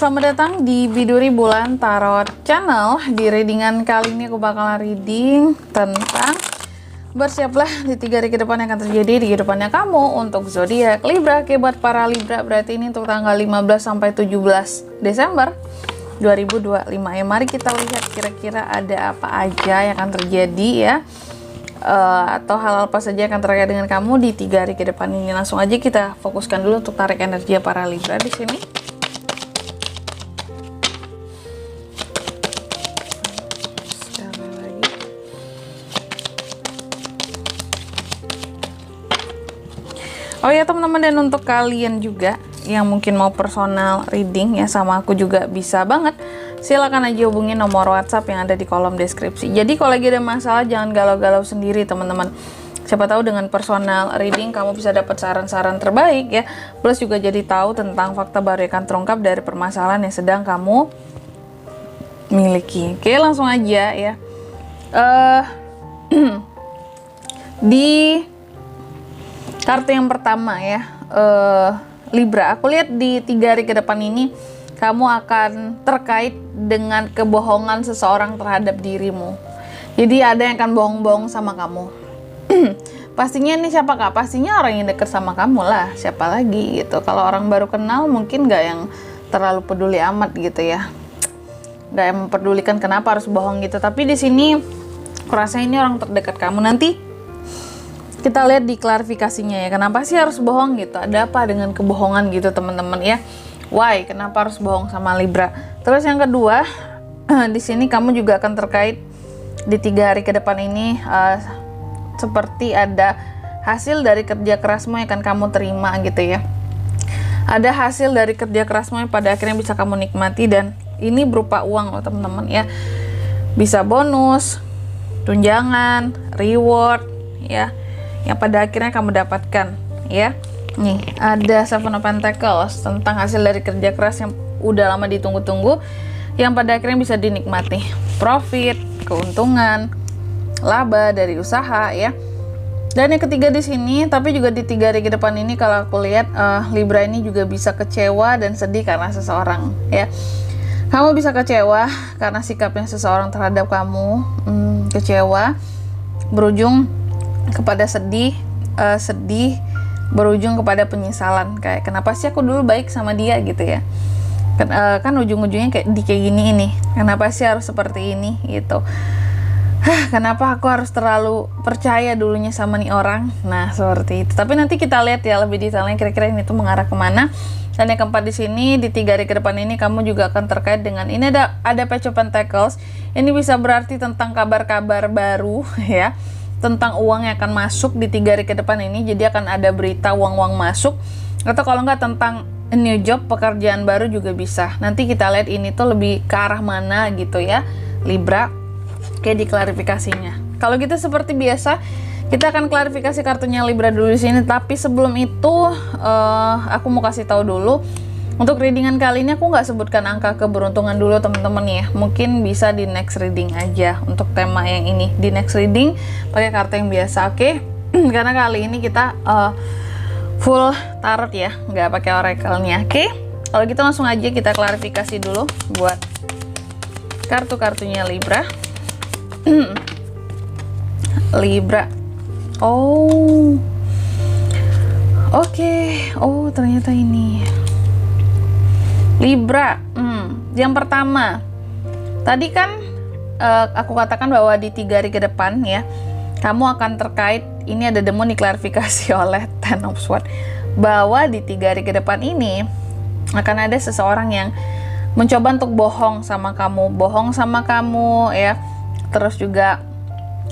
Selamat datang di Biduri Bulan Tarot Channel. Di readingan kali ini aku bakalan reading tentang bersiaplah di 3 hari ke depan yang akan terjadi di kehidupannya kamu untuk zodiak Libra. Oke, buat para Libra berarti ini untuk tanggal 15 sampai 17 Desember 2025 ya. Mari kita lihat kira-kira ada apa aja yang akan terjadi ya, atau hal apa saja yang akan terkait dengan kamu di 3 hari ke depan ini. Langsung aja kita fokuskan dulu untuk tarik energi para Libra di sini. Oh ya teman-teman, dan untuk kalian juga yang mungkin mau personal reading ya sama aku juga bisa banget. Silakan aja hubungi nomor WhatsApp yang ada di kolom deskripsi. Jadi kalau lagi ada masalah jangan galau-galau sendiri teman-teman. Siapa tahu dengan personal reading kamu bisa dapat saran-saran terbaik ya. Plus juga jadi tahu tentang fakta baru yang akan terungkap dari permasalahan yang sedang kamu miliki. Oke, langsung aja ya. Di kartu yang pertama ya, Libra, aku lihat di 3 hari ke depan ini kamu akan terkait dengan kebohongan seseorang terhadap dirimu. Jadi ada yang akan bohong-bohong sama kamu. Pastinya ini siapa kak? Pastinya orang yang dekat sama kamu lah, siapa lagi gitu. Kalau orang baru kenal mungkin gak yang terlalu peduli amat gitu ya, gak yang memperdulikan kenapa harus bohong gitu. Tapi di sini kurasa ini orang terdekat kamu. Nanti kita lihat di klarifikasinya ya, kenapa sih harus bohong gitu, ada apa dengan kebohongan gitu teman-teman ya. Why? Kenapa harus bohong sama Libra? Terus yang kedua, di sini kamu juga akan terkait di 3 hari ke depan ini, seperti ada hasil dari kerja kerasmu yang akan kamu terima gitu ya. Ada hasil dari kerja kerasmu yang pada akhirnya bisa kamu nikmati, dan ini berupa uang loh teman-teman ya. Bisa bonus, tunjangan, reward ya, yang pada akhirnya kamu dapatkan ya. Nih ada Seven of Pentacles, tentang hasil dari kerja keras yang udah lama ditunggu-tunggu yang pada akhirnya bisa dinikmati, profit, keuntungan, laba dari usaha ya. Dan yang ketiga di sini, tapi juga di 3 hari ke depan ini kalau aku lihat Libra ini juga bisa kecewa dan sedih karena seseorang ya. Kamu bisa kecewa karena sikapnya seseorang terhadap kamu, kecewa berujung kepada sedih, berujung kepada penyesalan, kayak kenapa sih aku dulu baik sama dia gitu ya. Kan ujung-ujungnya kayak gini ini, kenapa sih harus seperti ini gitu. Kenapa aku harus terlalu percaya dulunya sama nih orang. Nah seperti itu. Tapi nanti kita lihat ya lebih detailnya kira-kira ini tuh mengarah kemana. Dan yang keempat di sini, di 3 hari ke depan ini kamu juga akan terkait dengan ini, ada Page of Pentacles. Ini bisa berarti tentang kabar-kabar baru ya, tentang uang yang akan masuk di 3 hari ke depan ini. Jadi akan ada berita uang-uang masuk, atau kalau nggak tentang new job, pekerjaan baru juga bisa. Nanti kita lihat ini tuh lebih ke arah mana gitu ya Libra. Oke, di klarifikasinya. Kalau gitu seperti biasa kita akan klarifikasi kartunya Libra dulu di sini. Tapi sebelum itu aku mau kasih tahu dulu. Untuk readingan kali ini aku nggak sebutkan angka keberuntungan dulu teman-teman ya. Mungkin bisa di next reading aja untuk tema yang ini. Di next reading pakai kartu yang biasa, oke? Karena kali ini kita full tarot ya, nggak pakai oracle-nya, oke? Kalau gitu langsung aja kita klarifikasi dulu buat kartu-kartunya Libra. Libra. Oh. Oke. Oh, ternyata ini Libra, yang pertama tadi kan aku katakan bahwa di 3 hari ke depan ya kamu akan terkait, ini ada demo diklarifikasi oleh Ten of Swords, bahwa di 3 hari ke depan ini akan ada seseorang yang mencoba untuk bohong sama kamu ya, terus juga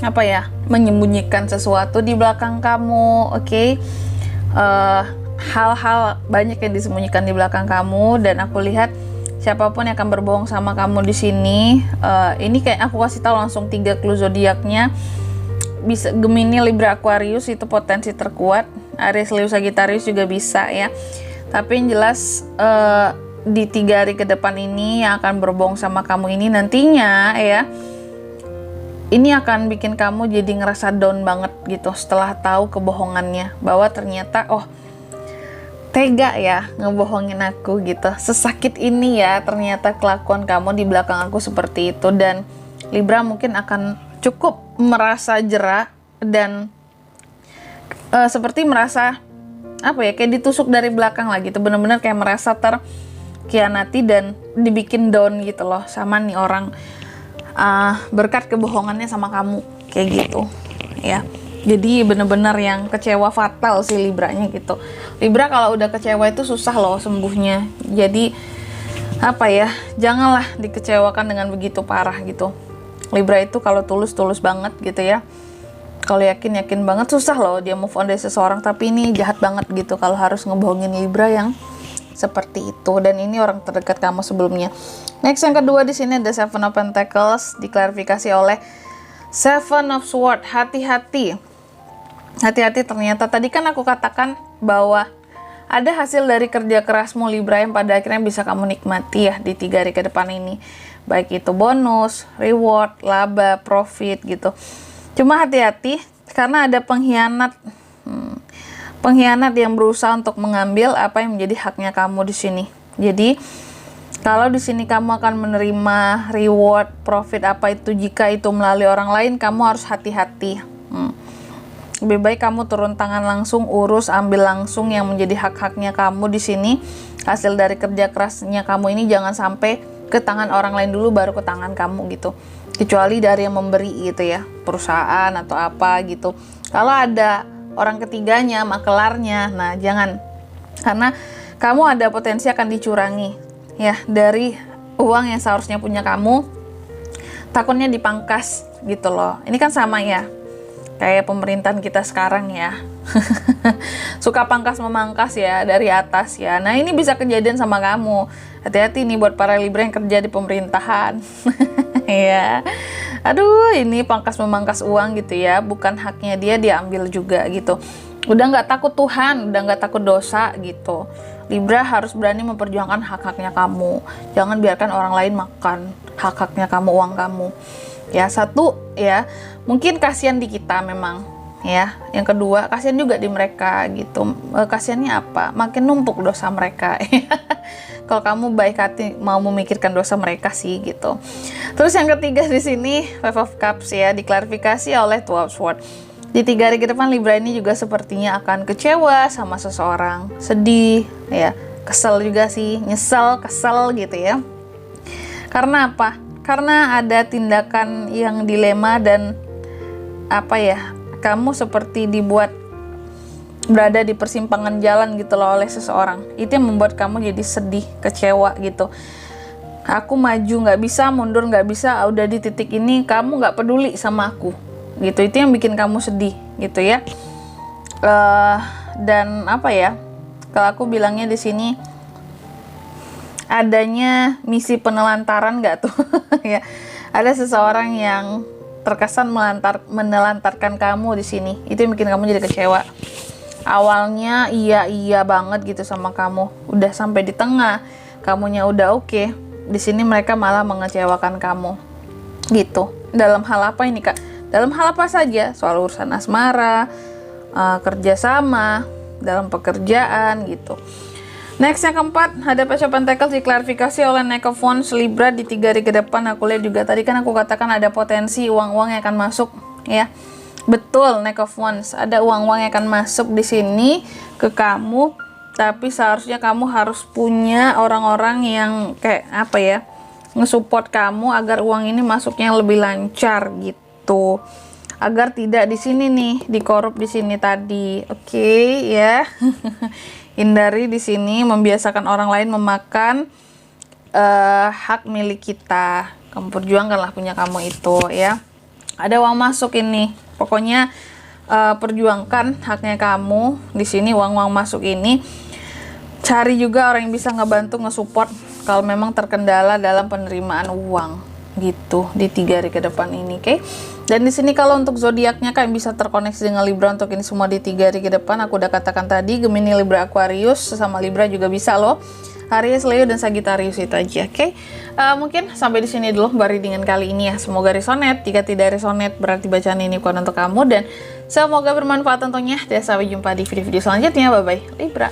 apa ya, menyembunyikan sesuatu di belakang kamu, oke? Hal-hal banyak yang disembunyikan di belakang kamu, dan aku lihat siapapun yang akan berbohong sama kamu di sini, ini kayak aku kasih tahu langsung 3 clue zodiaknya. Bisa Gemini, Libra, Aquarius itu potensi terkuat. Aries, Leo, Sagittarius juga bisa ya. Tapi yang jelas di 3 hari ke depan ini yang akan berbohong sama kamu ini nantinya ya, ini akan bikin kamu jadi ngerasa down banget gitu setelah tahu kebohongannya, bahwa ternyata tega ya ngebohongin aku gitu. Sesakit ini ya ternyata kelakuan kamu di belakang aku seperti itu. Dan Libra mungkin akan cukup merasa jera dan seperti merasa apa ya, kayak ditusuk dari belakang lah gitu. Bener-bener kayak merasa terkhianati dan dibikin down gitu loh sama nih orang berkat kebohongannya sama kamu kayak gitu ya. Jadi bener-bener yang kecewa fatal sih Libranya gitu. Libra kalau udah kecewa itu susah loh sembuhnya. Jadi apa ya, janganlah dikecewakan dengan begitu parah gitu. Libra itu kalau tulus banget gitu ya. Kalau yakin banget susah loh dia move on dari seseorang. Tapi ini jahat banget gitu kalau harus ngebohongin Libra yang seperti itu. Dan ini orang terdekat kamu sebelumnya. Next yang kedua di sini ada Seven of Pentacles, diklarifikasi oleh Seven of Swords. Hati-hati ternyata tadi kan aku katakan bahwa ada hasil dari kerja kerasmu Libra yang pada akhirnya bisa kamu nikmati ya di 3 hari ke depan ini. Baik itu bonus, reward, laba, profit gitu. Cuma hati-hati karena ada pengkhianat yang berusaha untuk mengambil apa yang menjadi haknya kamu di sini. Jadi kalau di sini kamu akan menerima reward, profit apa itu, jika itu melalui orang lain, kamu harus hati-hati. Lebih baik kamu turun tangan langsung, urus, ambil langsung yang menjadi hak-haknya kamu di sini. Hasil dari kerja kerasnya kamu ini jangan sampai ke tangan orang lain dulu baru ke tangan kamu gitu. Kecuali dari yang memberi gitu ya, perusahaan atau apa gitu. Kalau ada orang ketiganya, makelarnya, nah jangan. Karena kamu ada potensi akan dicurangi ya dari uang yang seharusnya punya kamu. Takutnya dipangkas gitu loh. Ini kan sama ya kayak pemerintahan kita sekarang ya. Suka pangkas memangkas ya dari atas ya. Nah ini bisa kejadian sama kamu. Hati-hati nih buat para Libra yang kerja di pemerintahan. Ya, aduh ini pangkas memangkas uang gitu ya. Bukan haknya dia diambil juga gitu. Udah nggak takut Tuhan, udah nggak takut dosa gitu. Libra harus berani memperjuangkan hak-haknya kamu. Jangan biarkan orang lain makan hak-haknya kamu, uang kamu. Ya, satu ya, mungkin kasihan di kita memang ya. Yang kedua, kasihan juga di mereka gitu. Kasihannya apa? Makin numpuk dosa mereka. Kalau kamu baik hati mau memikirkan dosa mereka sih gitu. Terus yang ketiga di sini Five of Cups ya, diklarifikasi oleh Two of Swords. Di 3 hari ke depan Libra ini juga sepertinya akan kecewa sama seseorang, sedih ya, kesel juga sih, nyesel, kesel gitu ya. Karena apa? Karena ada tindakan yang dilema dan apa ya, kamu seperti dibuat berada di persimpangan jalan gitu loh oleh seseorang. Itu yang membuat kamu jadi sedih, kecewa gitu. Aku maju nggak bisa, mundur nggak bisa, udah di titik ini kamu nggak peduli sama aku gitu. Itu yang bikin kamu sedih gitu ya. Dan apa ya, kalau aku bilangnya di sini adanya misi penelantaran nggak tuh? Ya, ada seseorang yang terkesan menelantarkan kamu di sini. Itu yang bikin kamu jadi kecewa. Awalnya iya banget gitu sama kamu, udah sampai di tengah, kamunya udah oke. Di sini mereka malah mengecewakan kamu, gitu. Dalam hal apa ini kak? Dalam hal apa saja? Soal urusan asmara, kerjasama, dalam pekerjaan gitu. Next yang keempat, ada Page of Pentacles diklarifikasi oleh Knight of Wands Libra di 3 hari ke depan. Aku lihat juga tadi kan aku katakan ada potensi uang-uang yang akan masuk ya. Betul, Knight of Wands, ada uang-uang yang akan masuk di sini ke kamu, tapi seharusnya kamu harus punya orang-orang yang kayak apa ya, nge-support kamu agar uang ini masuknya lebih lancar gitu. Agar tidak di sini nih, dikorup di sini tadi. Oke, ya. Hindari di sini membiasakan orang lain memakan hak milik kita. Kamu perjuangkanlah punya kamu itu ya. Ada uang masuk ini. Pokoknya perjuangkan haknya kamu di sini, uang-uang masuk ini. Cari juga orang yang bisa ngebantu, nge-support kalau memang terkendala dalam penerimaan uang gitu di 3 hari ke depan ini, oke? Dan di sini kalau untuk zodiaknya kan bisa terkoneksi dengan Libra untuk ini semua di 3 hari ke depan. Aku udah katakan tadi, Gemini, Libra, Aquarius, sesama Libra juga bisa loh. Aries, Leo, dan Sagittarius itu aja, oke? Mungkin sampai di sini dulu mbak readingan kali ini ya. Semoga resonate. Jika tidak resonate berarti bacaan ini bukan untuk kamu, dan semoga bermanfaat tentunya. Dan sampai jumpa di video-video selanjutnya. Bye bye Libra.